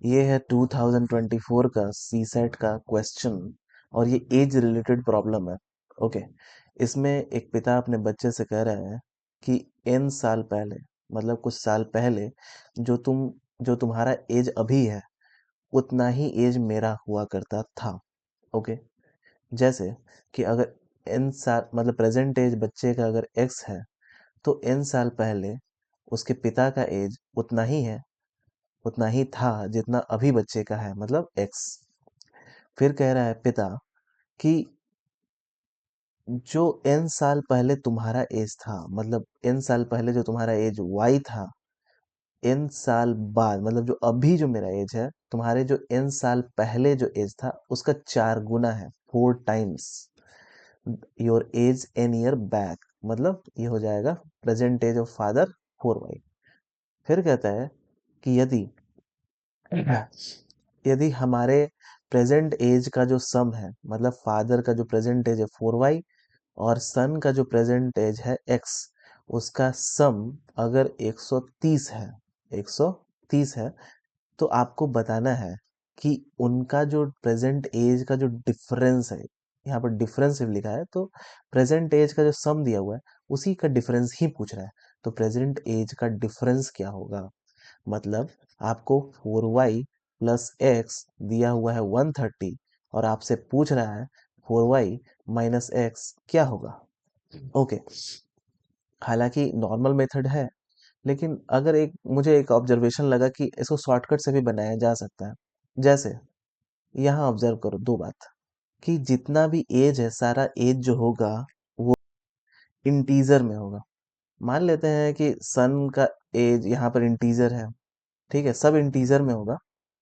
ये है 2024 का सीसेट का क्वेश्चन और ये एज रिलेटेड प्रॉब्लम है। ओके, इसमें एक पिता अपने बच्चे से कह रहे हैं कि n साल पहले, मतलब कुछ साल पहले, जो तुम्हारा एज अभी है उतना ही एज मेरा हुआ करता था। ओके, जैसे कि अगर n साल मतलब प्रेजेंट एज बच्चे का अगर x है तो n साल पहले उसके पिता का एज उतना ही था जितना अभी बच्चे का है, मतलब x। फिर कह रहा है पिता कि जो n साल पहले तुम्हारा एज था, मतलब n साल पहले जो तुम्हारा एज y था, n साल बाद मतलब जो अभी जो मेरा एज है, तुम्हारे जो n साल पहले जो एज था उसका 4 गुना है, 4 times your age n year back. मतलब ये हो जाएगा present as of father 4y। फिर कहता है कि यदि हमारे प्रेजेंट एज का जो सम है, मतलब फादर का जो प्रेजेंट एज है 4y और सन का जो प्रेजेंट एज है x, उसका सम अगर 130 है, 130 है, तो आपको बताना है कि उनका जो प्रेजेंट एज का जो डिफरेंस है, यहाँ पर डिफरेंस लिखा है तो प्रेजेंट एज का जो सम दिया हुआ है उसी का डिफरेंस ही पूछ रहा है। तो प्रेजेंट एज का डिफरेंस क्या होगा? मतलब आपको 4y प्लस एक्स दिया हुआ है 130 और आपसे पूछ रहा है 4y माइनस एक्स क्या होगा। ओके, हालांकि नॉर्मल मेथड है, लेकिन अगर एक मुझे एक ऑब्जर्वेशन लगा कि इसको शॉर्टकट से भी बनाया जा सकता है। जैसे यहाँ ऑब्जर्व करो दो बात, कि जितना भी एज है सारा एज जो होगा वो इंटीजर में होगा। मान लेते हैं कि सन का एज यहाँ पर इंटीजर है, ठीक है, सब इंटीजर में होगा,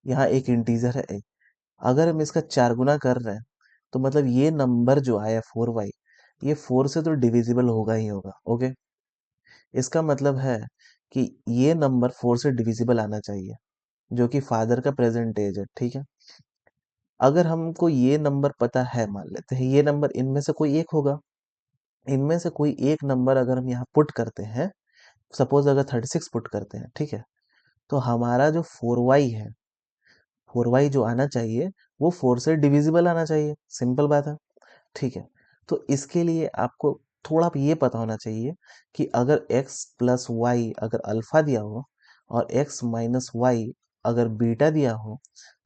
यहाँ एक इंटीजर है। अगर हम इसका 4 गुना कर रहे हैं तो मतलब ये नंबर जो आया 4y, ये 4 से तो डिविजिबल होगा ही होगा। ओके, इसका मतलब है कि ये नंबर 4 से डिविजिबल आना चाहिए, जो कि फादर का प्रेजेंट एज है। ठीक है, अगर हमको ये नंबर पता है, मान लेते हैं ये नंबर इनमें से कोई एक होगा, इनमें से कोई एक नंबर अगर हम यहाँ पुट करते हैं, सपोज अगर 36 पुट करते हैं, ठीक है, तो हमारा जो 4y है, 4y जो आना चाहिए वो 4 से डिविजिबल आना चाहिए। सिंपल बात है। ठीक है, तो इसके लिए आपको थोड़ा ये पता होना चाहिए कि अगर x प्लस वाई अगर अल्फा दिया हो और x माइनस वाई अगर बीटा दिया हो,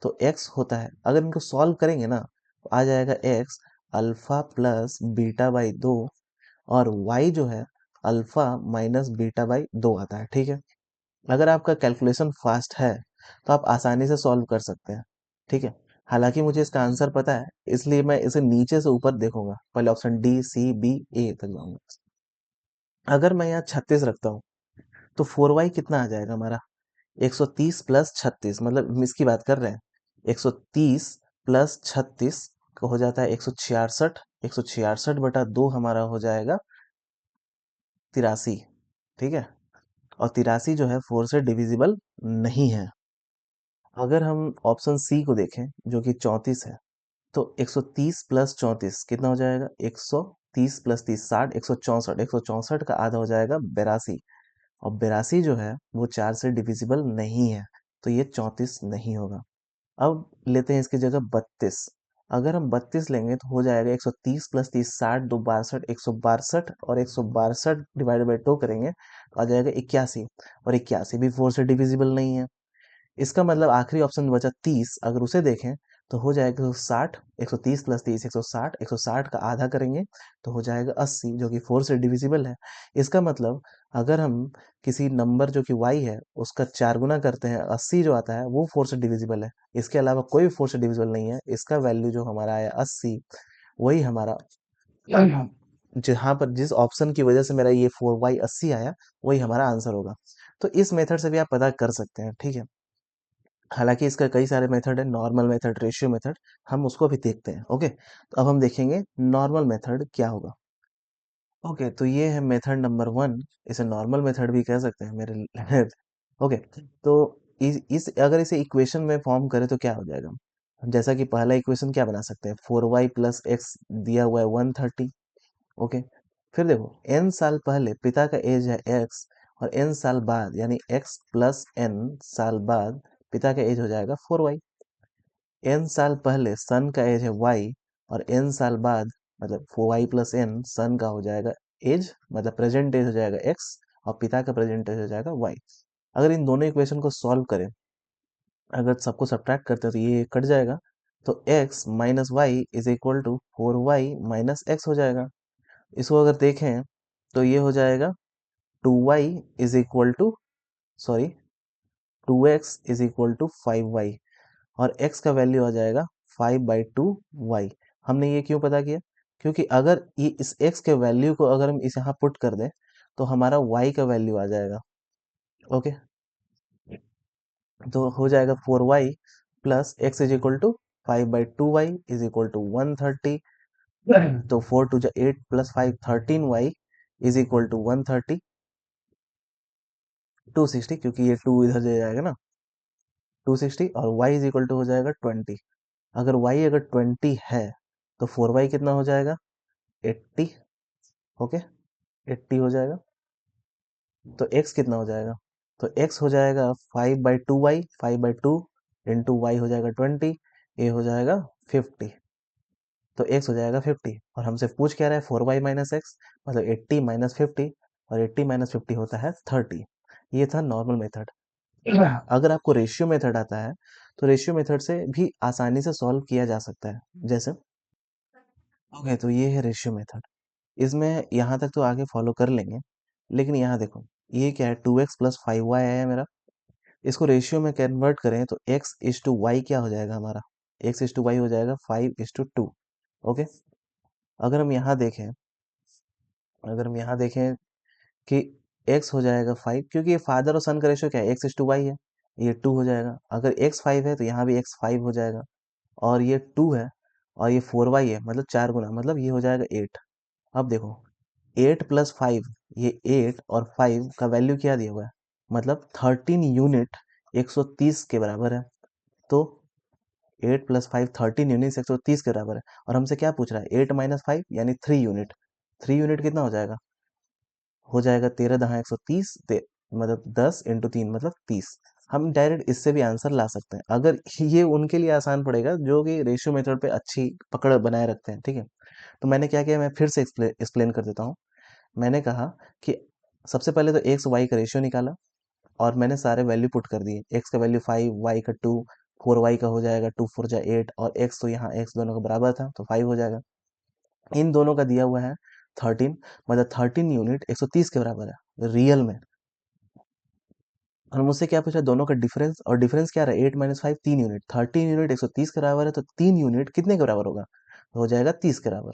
तो x होता है, अगर इनको सॉल्व करेंगे ना तो आ जाएगा x alpha plus beta by 2, और y जो है अल्फा माइनस बीटा बाई 2 आता है। ठीक है, अगर आपका कैलकुलेशन फास्ट है तो आप आसानी से सॉल्व कर सकते हैं। ठीक है, हालांकि मुझे इसका आंसर पता है, इसलिए मैं इसे नीचे से ऊपर देखूंगा, पहले ऑप्शन डी सी बी ए तक जाऊंगा। अगर मैं यहाँ 36 रखता हूँ तो 4y कितना आ जाएगा हमारा? 130 प्लस 36, मतलब हम इसकी बात कर रहे हैं। 130 प्लस 36 का हो जाता है 166, 166 बटा 2 हमारा हो जाएगा 83। ठीक है, और 83 जो है 4 से डिविजिबल नहीं है। अगर हम ऑप्शन सी को देखें जो कि 34 है, तो 130 प्लस 34 कितना हो जाएगा? 130 प्लस 30 60, 164, 164 का आधा हो जाएगा 82, और 82 जो है वो 4 से डिविजिबल नहीं है, तो ये 34 नहीं होगा। अब लेते हैं इसकी जगह 32। अगर हम 32 लेंगे तो हो जाएगा 130 प्लस 30 60, दो 62, 162, और 162 डिवाइडेड बाई 2 करेंगे तो आ जाएगा 81, और 81 भी 4 से डिविजिबल नहीं है। इसका मतलब आखिरी ऑप्शन बचा 30, अगर उसे देखें तो हो जाएगा 160, 130 प्लस 30 160, 160 का आधा करेंगे तो हो जाएगा 80, जो कि 4 से डिविजिबल है। इसका मतलब अगर हम किसी नंबर जो कि y है उसका 4 गुना करते हैं, 80 जो आता है वो 4 से डिविजिबल है, इसके अलावा कोई भी 4 से डिविजिबल नहीं है। इसका वैल्यू जो हमारा आया 80, वही हमारा जहां पर जिस ऑप्शन की वजह से मेरा ये 4y 80 आया, वही हमारा आंसर होगा। तो इस मेथड से भी आप पता कर सकते हैं। ठीक है, हालांकि इसका कई सारे मेथड है, नॉर्मल मेथड, रेशियो मेथड, हम उसको भी देखते हैं। ओके, तो अब हम देखेंगे नॉर्मल मेथड क्या होगा। ओके, तो ये है मेथड नंबर 1, इसे नॉर्मल मेथड भी कह सकते हैं मेरे ओके, तो इस अगर इसे इक्वेशन में फॉर्म करें तो क्या हो जाएगा? जैसा कि पहला इक्वेशन क्या बना सकते हैं, 4y प्लस एक्स दिया हुआ है 130। ओके, फिर देखो n साल पहले पिता का एज है x, और n साल बाद यानी x प्लस n साल बाद पिता का एज हो जाएगा 4y। n साल पहले सन का एज है y, और n साल बाद मतलब 4y प्लस n सन का हो जाएगा एज, मतलब प्रेजेंट एज हो जाएगा x, और पिता का प्रेजेंट एज हो जाएगा y। अगर इन दोनों इक्वेशन को सॉल्व करें, अगर सबको सब्ट्रैक्ट करते हैं तो ये कट जाएगा, तो x minus Y is equal to 4y minus X हो जाएगा। इसको अगर देखें तो ये हो जाएगा 2y is equal to, sorry, 2x is equal to 5y, और x का वैल्यू आ जाएगा 5/2y। हमने ये क्यों पता किया? क्योंकि अगर ये इस x के वैल्यू को अगर हम इस यहाँ पुट कर दें तो हमारा y का वैल्यू आ जाएगा। ओके, तो हो जाएगा 4y plus X is equal to 5/2y is equal to 130। तो 4 टू जा 8 plus 5 13y is equal to 130, 260, क्योंकि ये 2 इधर जा जाएगा ना, 260, और y इज इक्वल टू हो जाएगा 20। अगर y अगर 20 है तो 4y कितना हो जाएगा? 80। ओके, 80 हो जाएगा। तो x कितना हो जाएगा? तो x हो जाएगा 5/2y, 5/2 इंटू y हो जाएगा 20, a हो जाएगा 50। तो x हो जाएगा 50, और हमसे पूछ क्या रहा है? 4y माइनस एक्स, मतलब 80 माइनस 50, और 80 माइनस 50 होता है 30। ये था नॉर्मल मेथड। अगर आपको रेशियो मेथड आता है तो रेशियो मेथड से भी आसानी से सॉल्व किया जा सकता है। जैसे, ओके, तो ये है रेशियो मेथड। इसमें यहाँ तक तो आगे फॉलो कर लेंगे, लेकिन यहाँ देखो, ये क्या है? 2x प्लस 5y है मेरा। इसको रेशियो में कन्वर्ट करें तो x इज टू वाई क्या हो जाएगा हमारा? x इज टू वाई हो जाएगा 5:2। ओके, अगर हम यहाँ देखें, अगर हम यहाँ देखें कि x हो जाएगा 5, क्योंकि ये फादर और सन का रेशियो क्या है? x इज टू वाई है, ये 2 हो जाएगा। अगर x 5 है तो यहाँ भी x 5 हो जाएगा, और ये 2 है, और ये 4y है, मतलब 4 गुना, मतलब ये हो जाएगा 8। अब देखो, 8 प्लस 5, ये 8 और 5 का वैल्यू क्या दिया हुआ है? मतलब 13 यूनिट 130 के बराबर है। तो 8 प्लस 5 13 यूनिट 130 के बराबर है, और हमसे क्या पूछ रहा है? 8 माइनस 5 यानी 3 यूनिट। 3 यूनिट कितना हो जाएगा? हो जाएगा 13 दहा 130, मतलब 10 इंटू 3 मतलब 30। हम डायरेक्ट इससे भी आंसर ला सकते हैं, अगर ये उनके लिए आसान पड़ेगा जो कि रेशियो मेथड पे अच्छी पकड़ बनाए रखते हैं। ठीक है, तो मैंने क्या किया, मैं फिर से एक्सप्लेन कर देता हूँ। मैंने कहा कि सबसे पहले तो एक्स वाई का रेशियो निकाला, और मैंने सारे वैल्यू पुट कर दिए। एक्स का वैल्यू 5, वाई का 2, 4y का हो जाएगा 2 4 जा 8, और x तो यहाँ x दोनों का बराबर था तो 5 हो जाएगा। इन दोनों का दिया हुआ है 13, मतलब 13 यूनिट 130 के बराबर है रियल में। और मुझसे क्या पूछा? दोनों का डिफरेंस, और डिफरेंस क्या रहा है? 8 माइनस 5 3 यूनिट, 13 यूनिट 130 के बराबर है, तो 3 यूनिट कितने के बराबर होगा? तो हो जाएगा 30 के बराबर।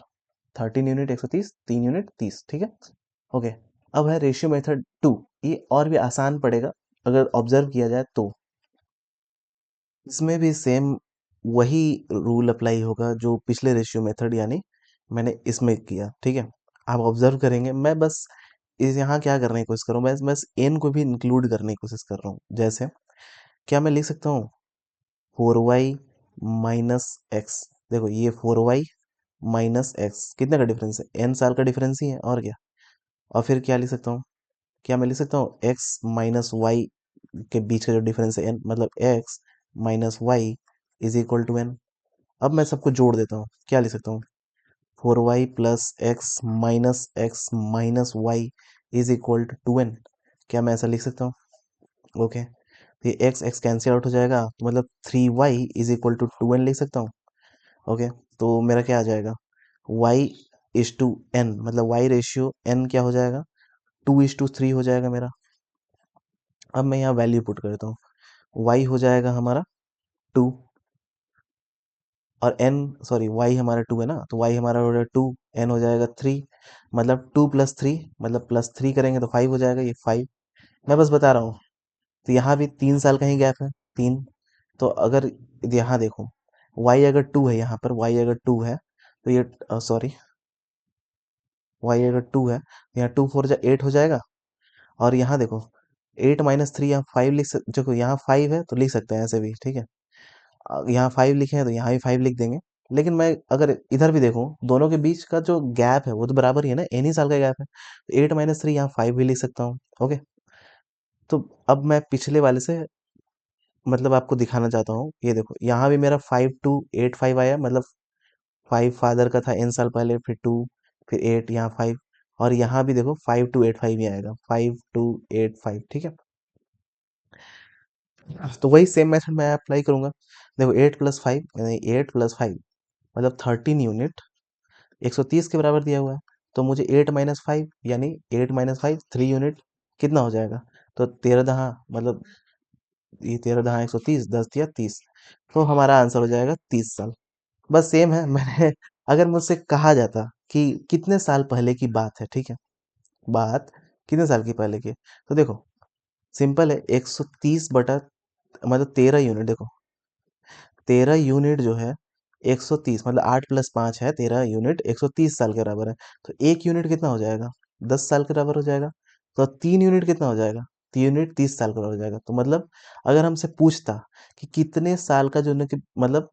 13 यूनिट 130, 3 यूनिट 30। ठीक है, ओके। अब है रेशियो मेथड 2। ये और भी आसान पड़ेगा अगर ऑब्जर्व किया जाए तो। इसमें भी सेम वही रूल अप्लाई होगा जो पिछले रेशियो मेथड यानी मैंने इसमें किया। ठीक है, आप ऑब्जर्व करेंगे, मैं बस इस यहाँ क्या करने की कोशिश कर रहा हूँ, बस एन को भी इंक्लूड करने की कोशिश कर रहा हूँ। जैसे, क्या मैं लिख सकता हूँ 4y माइनस एक्स? देखो, ये 4y माइनस एक्स कितने का डिफरेंस है? एन साल का डिफरेंस ही है, और क्या। और फिर क्या लिख सकता हूँ? क्या मैं लिख सकता हूँ एक्स माइनस वाई के बीच का जो डिफरेंस है एन, मतलब X minus Y is equal to N. अब मैं सबको जोड़ देता हूँ, क्या लिख सकता हूँ? 4y plus X minus Y is equal to 2n। क्या मैं ऐसा लिख सकता हूँ? ओके, तो ये एक्स एक्स कैंसिल आउट हो जाएगा, तो मतलब 3y is equal to 2n लिख सकता हूँ। ओके, तो मेरा क्या आ जाएगा? y इज टू n, मतलब y रेशियो n क्या हो जाएगा? 2:3 हो जाएगा मेरा। अब मैं यहाँ वैल्यू पुट करता हूँ, y हो जाएगा हमारा 2, और n, सॉरी, y हमारा 2 है ना, तो y हमारा हो जाएगा 2, n हो जाएगा 3, मतलब 2 प्लस 3, मतलब प्लस 3 करेंगे तो 5 हो जाएगा, ये 5। मैं बस बता रहा हूँ। तो यहाँ भी 3 साल का ही गैप है, 3। तो अगर यहाँ देखो, y अगर 2 है, यहाँ पर y अगर 2 है तो ये, सॉरी, y अगर 2 है तो यहाँ 2 4 जा 8 हो जाएगा। और यहाँ देखो, 8 माइनस 3, यहाँ 5 लिख देखो, यहाँ 5 है तो लिख सकते हैं ऐसे भी। ठीक है, यहाँ 5 लिखे हैं तो यहाँ भी 5 लिख देंगे। लेकिन मैं अगर इधर भी देखूं, दोनों के बीच का जो गैप है वो तो बराबर ही है ना, एन ही साल का गैप है, तो 8 माइनस 3 यहाँ 5 भी लिख सकता हूँ। ओके, तो अब मैं पिछले वाले से मतलब आपको दिखाना चाहता हूँ, ये देखो यहाँ भी मेरा 5285 आया, मतलब 5 फादर का था n साल पहले, फिर 2, फिर 8, यहाँ 5, और यहाँ भी देखो 5285 ही आएगा, 5285, ठीक है। तो वही सेम मेथड मैं अप्लाई करूंगा। देखो 8 + 5 यानी 8 + 5 मतलब 13 यूनिट 130 के बराबर दिया हुआ है। तो मुझे 8 - 5 यानी 8 - 5 3 यूनिट कितना हो जाएगा? तो 13 दहा मतलब ये 13 दहा 130, 10 × 30, तो हमारा आंसर हो जाएगा 30 साल। बस सेम है। मैंने अगर मुझसे कहा जाता कि कितने साल पहले की बात है, ठीक है, बात कितने साल की पहले की है, तो देखो सिंपल है, 130 बटा मतलब 13 यूनिट, देखो 13 यूनिट जो है 130 मतलब 8 + 5 है 13 यूनिट 130 साल के बराबर है। तो 1 यूनिट कितना हो जाएगा? 10 साल के बराबर हो जाएगा। तो 3 यूनिट कितना हो जाएगा? 3 यूनिट 30 साल के बराबर हो जाएगा। तो मतलब अगर हमसे पूछता कि कितने साल का जो न कि मतलब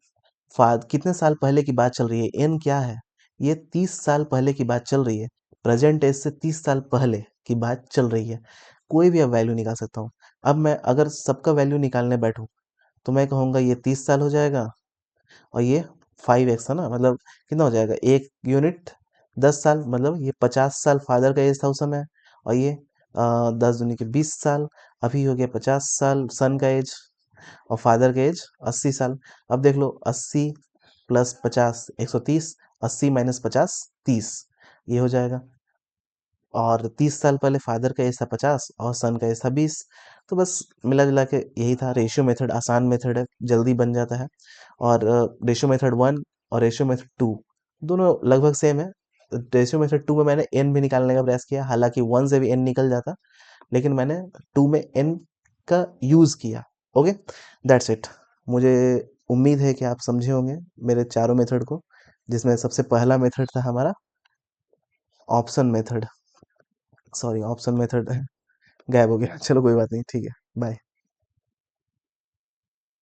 कितने साल पहले की बात चल रही है, एन क्या है, ये 30 साल पहले की बात चल रही है, प्रेजेंट एज से 30 साल पहले की बात चल रही है। कोई भी अब वैल्यू निकाल सकता हूँ। अब मैं अगर सबका वैल्यू निकालने बैठूं तो मैं कहूंगा ये 30 साल हो जाएगा, और ये 5x है ना, मतलब कितना हो जाएगा? 1 यूनिट 10 साल, मतलब ये 50 साल फादर का एज था उस समय, और ये 10 दूनी के 20 साल, अभी हो गया 50 साल सन का एज, और फादर का एज 80 साल। अब देख लो 80 + 50 130, 80 - 50 30, ये हो जाएगा। और 30 साल पहले फादर का एज था 50 और सन का एज था 20। तो बस मिला जुला के यही था। रेशियो मेथड आसान मेथड है, जल्दी बन जाता है। और रेशियो मेथड 1 और रेशियो मेथड 2 दोनों लगभग सेम है। रेशियो मेथड 2 में मैंने एन भी निकालने का प्रयास किया, हालांकि 1 से भी एन निकल जाता, लेकिन मैंने 2 में एन का यूज किया। Okay, that's it. मुझे उम्मीद है कि आप समझे होंगे मेरे चारों मेथड को, जिसमें सबसे पहला मेथड था हमारा option method. Sorry, option method गायब हो गया। चलो कोई बात नहीं, ठीक है, बाय।